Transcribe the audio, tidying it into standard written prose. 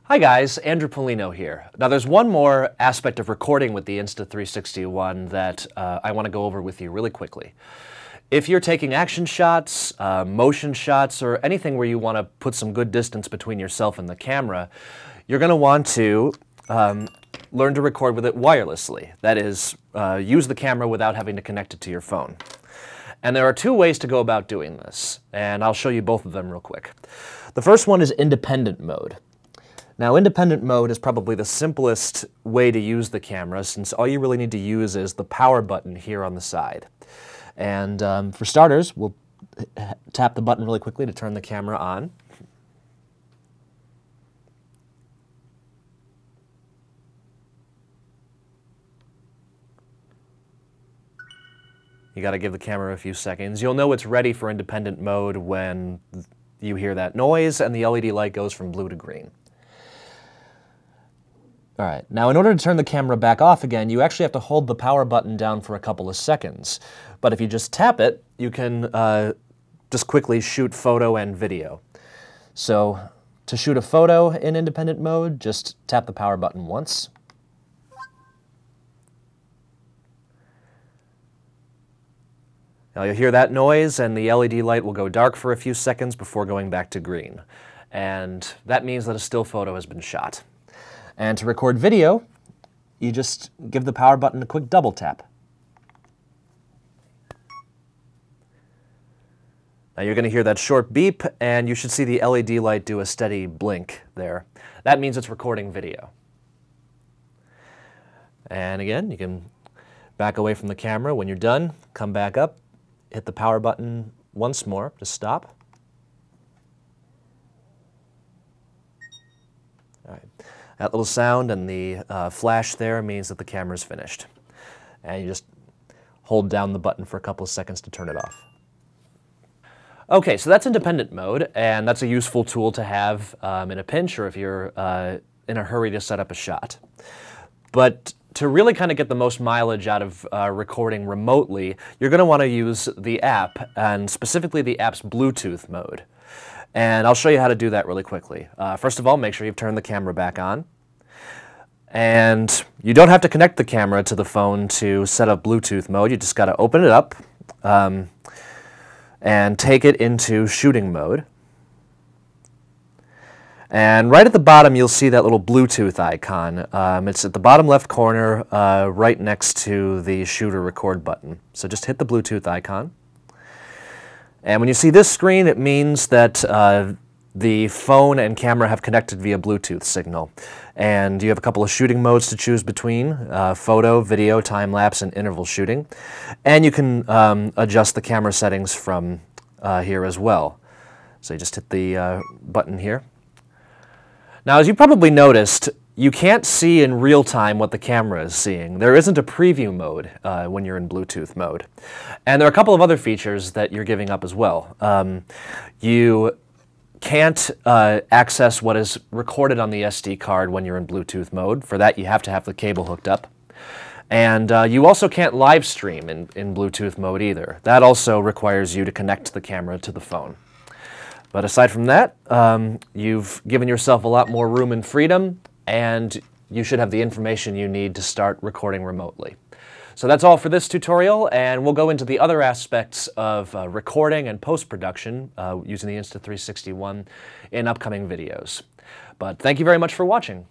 Hi guys, Andrew Polino here. Now there's one more aspect of recording with the Insta360 One that I want to go over with you really quickly. If you're taking action shots, motion shots, or anything where you want to put some good distance between yourself and the camera, you're going to want to learn to record with it wirelessly. That is, use the camera without having to connect it to your phone. And there are two ways to go about doing this, and I'll show you both of them real quick. The first one is independent mode. Now, independent mode is probably the simplest way to use the camera, since all you really need to use is the power button here on the side. And for starters, we'll tap the button really quickly to turn the camera on. You got to give the camera a few seconds. You'll know it's ready for independent mode when you hear that noise and the LED light goes from blue to green. All right, now in order to turn the camera back off again, you actually have to hold the power button down for a couple of seconds. But if you just tap it, you can just quickly shoot photo and video. So to shoot a photo in independent mode, just tap the power button once. Now you'll hear that noise and the LED light will go dark for a few seconds before going back to green. And that means that a still photo has been shot. And to record video, you just give the power button a quick double tap. Now you're going to hear that short beep, and you should see the LED light do a steady blink there. That means it's recording video. And again, you can back away from the camera. When you're done, come back up, hit the power button once more to stop. All right. That little sound and the flash there means that the camera's finished. And you just hold down the button for a couple of seconds to turn it off. Okay, so that's independent mode, and that's a useful tool to have in a pinch or if you're in a hurry to set up a shot. But to really kind of get the most mileage out of recording remotely, you're going to want to use the app, and specifically the app's Bluetooth mode. And I'll show you how to do that really quickly. First of all, make sure you've turned the camera back on. And you don't have to connect the camera to the phone to set up Bluetooth mode. You just got to open it up and take it into shooting mode. And right at the bottom, you'll see that little Bluetooth icon. It's at the bottom left corner, right next to the shoot or record button. So just hit the Bluetooth icon. And when you see this screen, it means that the phone and camera have connected via Bluetooth signal. And you have a couple of shooting modes to choose between, photo, video, time-lapse, and interval shooting. And you can adjust the camera settings from here as well. So you just hit the button here. Now, as you probably noticed, you can't see in real time what the camera is seeing. There isn't a preview mode when you're in Bluetooth mode. And there are a couple of other features that you're giving up as well. You can't access what is recorded on the SD card when you're in Bluetooth mode. For that, you have to have the cable hooked up. And you also can't live stream in Bluetooth mode either. That also requires you to connect the camera to the phone. But aside from that, you've given yourself a lot more room and freedom, and you should have the information you need to start recording remotely. So that's all for this tutorial, and we'll go into the other aspects of recording and post-production using the Insta360 One in upcoming videos. But thank you very much for watching.